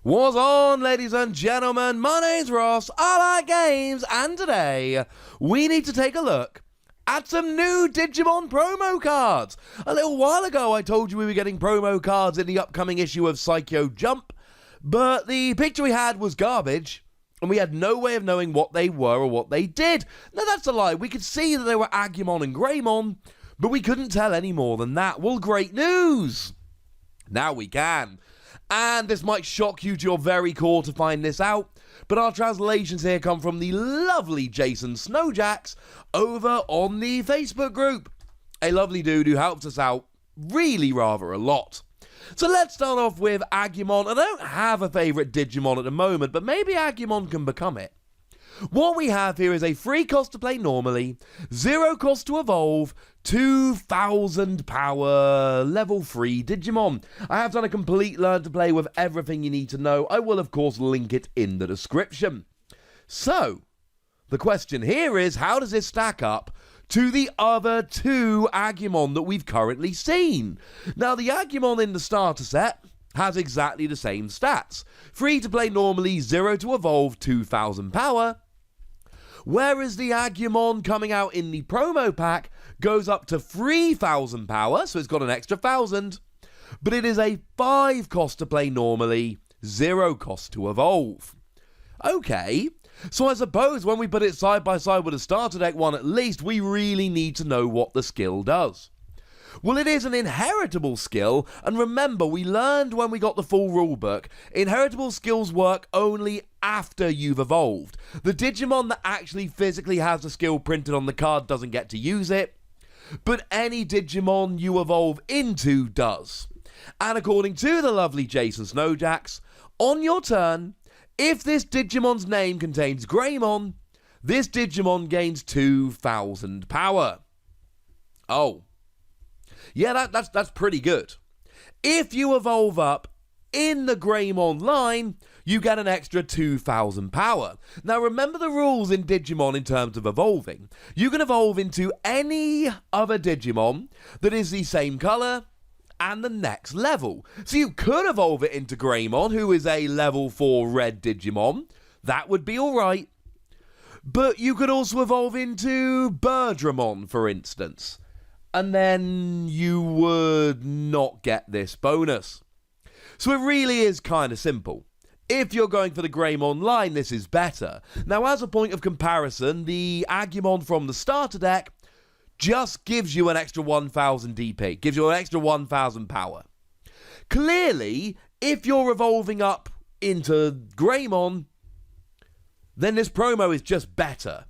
What's on, ladies and gentlemen? My name's Ross, I like games, and today we need to take a look at some new Digimon promo cards. A little while ago I told you we were getting promo cards in the upcoming issue of Saikyo Jump, but the picture we had was garbage, and we had no way of knowing what they were or what they did. Now that's a lie, we could see that they were Agumon and Greymon, but we couldn't tell any more than that. Well, great news! Now we can. And this might shock you to your very core to find this out, but our translations here come from the lovely Jason Snowjacks over on the Facebook group. A lovely dude who helps us out really rather a lot. So let's start off with Agumon. I don't have a favourite Digimon at the moment, but maybe Agumon can become it. What we have here is a free cost to play normally, 0 cost to evolve, 2000 power, level 3 Digimon. I have done a complete learn to play with everything you need to know. I will of course link it in the description. So, the question here is, how does this stack up to the other two Agumon that we've currently seen? Now, the Agumon in the starter set has exactly the same stats. Free to play normally, 0 to evolve, 2000 power. Whereas the Agumon coming out in the promo pack goes up to 3000 power, so it's got an extra 1000. But it is a 5 cost to play normally, 0 cost to evolve. Okay, so I suppose when we put it side by side with a starter deck one at least, we really need to know what the skill does. Well, it is an inheritable skill, and remember, we learned when we got the full rulebook, inheritable skills work only after you've evolved. The Digimon that actually physically has the skill printed on the card doesn't get to use it, but any Digimon you evolve into does. And according to the lovely Jason Snowjacks, on your turn, if this Digimon's name contains Greymon, this Digimon gains 2000 power. Oh. Yeah, that's pretty good. If you evolve up in the Greymon line, you get an extra 2000 power. Now remember the rules in Digimon in terms of evolving. You can evolve into any other Digimon that is the same colour and the next level. So you could evolve it into Greymon, who is a level 4 red Digimon. That would be alright. But you could also evolve into Birdramon, for instance. And then you would not get this bonus. So it really is kind of simple. If you're going for the Greymon line, this is better. Now, as a point of comparison, the Agumon from the starter deck just gives you an extra 1000 DP, gives you an extra 1000 power. Clearly, if you're evolving up into Greymon, then this promo is just better,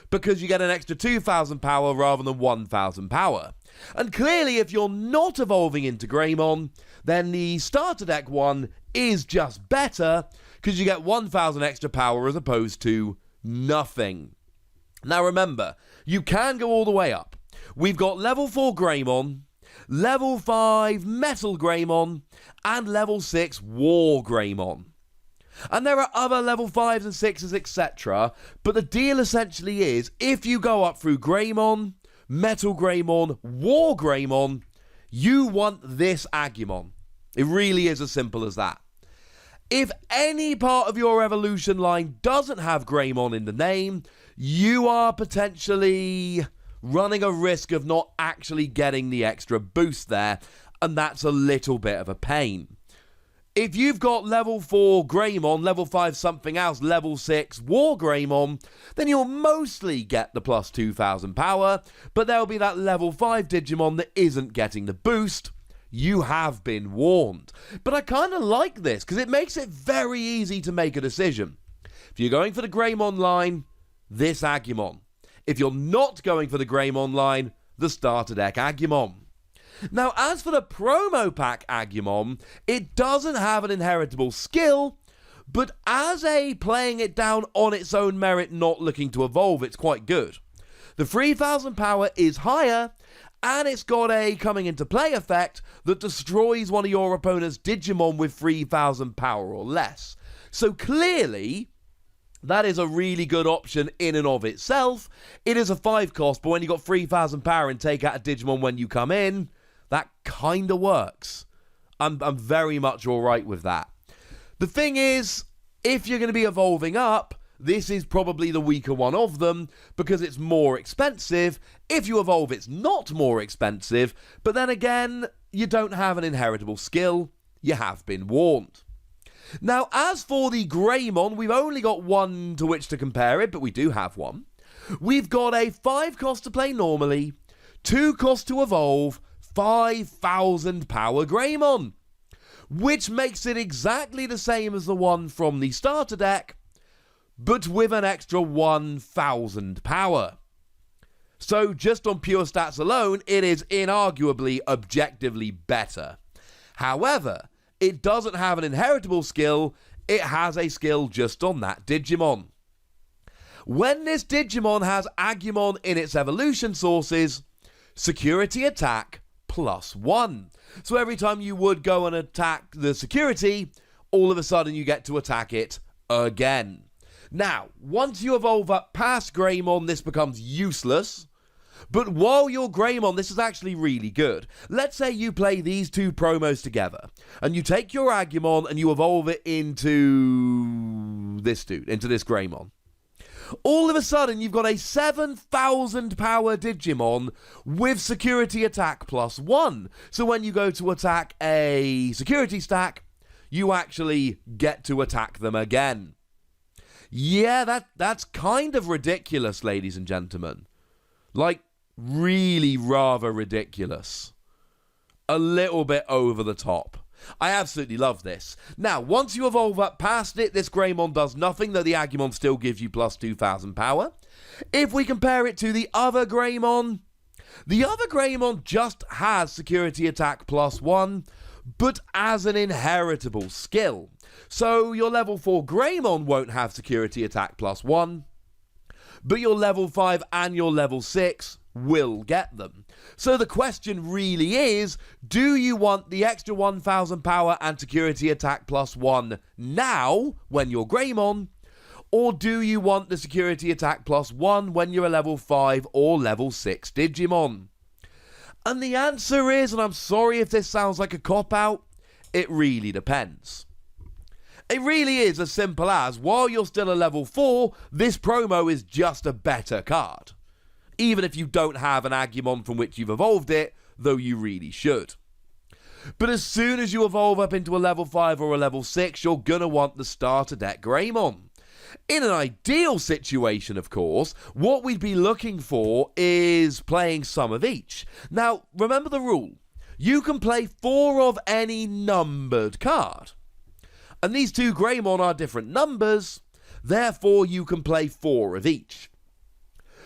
because you get an extra 2000 power rather than 1000 power. And clearly, if you're not evolving into Greymon, then the starter deck one is just better, because you get 1000 extra power as opposed to nothing. Now remember, you can go all the way up. We've got level 4 Greymon, level 5 Metal Greymon, and level 6 War Greymon. And there are other level 5s and 6s, etc. But the deal essentially is, if you go up through Greymon, Metal Greymon, War Greymon, you want this Agumon. It really is as simple as that. If any part of your evolution line doesn't have Greymon in the name, you are potentially running a risk of not actually getting the extra boost there, and that's a little bit of a pain. If you've got level 4 Greymon, level 5 something else, level 6 War Greymon, then you'll mostly get the plus 2000 power, but there'll be that level 5 Digimon that isn't getting the boost. You have been warned. But I kind of like this, because it makes it very easy to make a decision. If you're going for the Greymon line, this Agumon. If you're not going for the Greymon line, the starter deck Agumon. Now, as for the promo pack Agumon, it doesn't have an inheritable skill, but as a playing it down on its own merit, not looking to evolve, it's quite good. The 3000 power is higher, and it's got a coming into play effect that destroys one of your opponent's Digimon with 3000 power or less. So clearly, that is a really good option in and of itself. It is a 5 cost, but when you got 3000 power and take out a Digimon when you come in, that kind of works. I'm very much alright with that. The thing is, if you're going to be evolving up, this is probably the weaker one of them because it's more expensive. If you evolve, it's not more expensive, but then again, you don't have an inheritable skill. You have been warned. Now, as for the Greymon, we've only got one to which to compare it, but we do have one. We've got a 5 cost to play normally, 2 cost to evolve, 5,000 power Greymon, which makes it exactly the same as the one from the starter deck, but with an extra 1,000 power. So just on pure stats alone, it is inarguably objectively better. However, it doesn't have an inheritable skill, it has a skill just on that Digimon. When this Digimon has Agumon in its evolution sources, security attack +1. So every time you would go and attack the security, all of a sudden you get to attack it again. Now, once you evolve up past Greymon, this becomes useless. But while you're Greymon, this is actually really good. Let's say you play these two promos together, and you take your Agumon and you evolve it into this dude, into this Greymon. All of a sudden, you've got a 7,000 power Digimon with security attack +1. So when you go to attack a security stack, you actually get to attack them again. Yeah, that's kind of ridiculous, ladies and gentlemen. Like, really rather ridiculous. A little bit over the top. I absolutely love this. Now, once you evolve up past it, this Greymon does nothing, though the Agumon still gives you plus 2,000 power. If we compare it to the other Greymon just has security attack +1, but as an inheritable skill. So your level 4 Greymon won't have security attack +1, but your level 5 and your level 6 will get them. So the question really is, do you want the extra 1,000 power and security attack +1 now, when you're Greymon, or do you want the security attack +1 when you're a level 5 or level 6 Digimon? And the answer is, and I'm sorry if this sounds like a cop-out, it really depends. It really is as simple as, while you're still a level 4, this promo is just a better card. Even if you don't have an Agumon from which you've evolved it, though you really should. But as soon as you evolve up into a level 5 or a level 6, you're gonna want the starter deck Greymon. In an ideal situation, of course, what we'd be looking for is playing some of each. Now, remember the rule. You can play 4 of any numbered card. And these two Greymon are different numbers, therefore you can play 4 of each.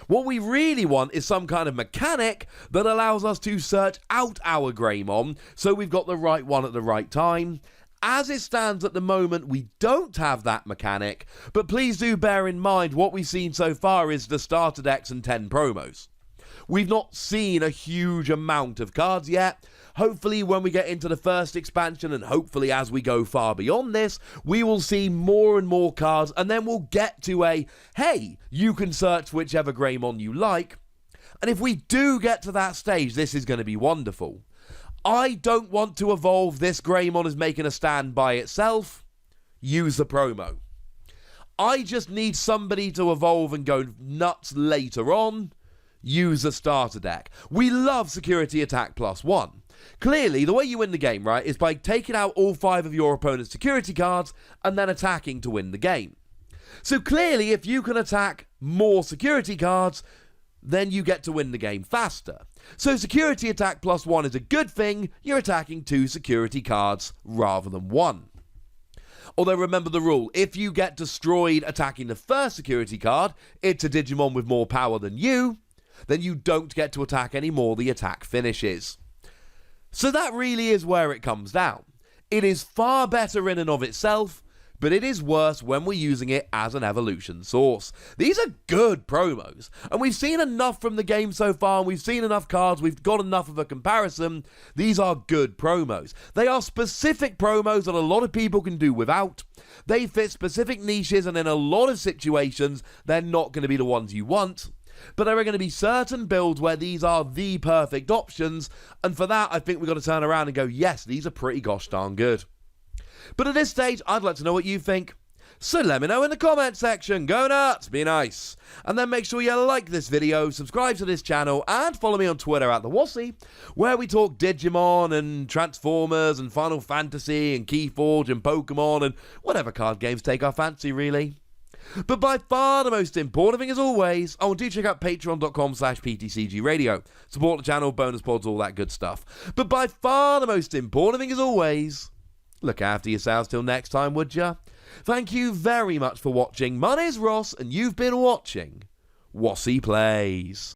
What we really want is some kind of mechanic that allows us to search out our Greymon, so we've got the right one at the right time. As it stands at the moment, we don't have that mechanic, but please do bear in mind what we've seen so far is the starter decks and 10 promos. We've not seen a huge amount of cards yet. Hopefully when we get into the first expansion, and hopefully as we go far beyond this, we will see more and more cards, and then we'll get to a, hey, you can search whichever Greymon you like. And if we do get to that stage, this is going to be wonderful. I don't want to evolve this Greymon as making a stand by itself. Use the promo. I just need somebody to evolve and go nuts later on. Use the starter deck. We love security attack +1. Clearly, the way you win the game, right, is by taking out all 5 of your opponent's security cards and then attacking to win the game. So clearly, if you can attack more security cards, then you get to win the game faster. So security attack +1 is a good thing. You're attacking 2 security cards rather than 1. Although remember the rule, if you get destroyed attacking the first security card, it's a Digimon with more power than you, then you don't get to attack anymore, the attack finishes. So that really is where it comes down. It is far better in and of itself, but it is worse when we're using it as an evolution source. These are good promos, and we've seen enough from the game so far, and we've seen enough cards, we've got enough of a comparison. These are good promos. They are specific promos that a lot of people can do without. They fit specific niches, and in a lot of situations, they're not going to be the ones you want. But there are going to be certain builds where these are the perfect options, and for that, I think we've got to turn around and go, yes, these are pretty gosh darn good. But at this stage, I'd like to know what you think. So let me know in the comment section. Go nuts, be nice. And then make sure you like this video, subscribe to this channel, and follow me on Twitter at the Wossy, where we talk Digimon and Transformers and Final Fantasy and Keyforge and Pokemon and whatever card games take our fancy, really. But by far the most important thing, as always, do check out patreon.com/PTCGradio. Support the channel, bonus pods, all that good stuff. But by far the most important thing, as always, look after yourselves till next time, would ya? Thank you very much for watching. My name's Ross, and you've been watching Wossy Plays.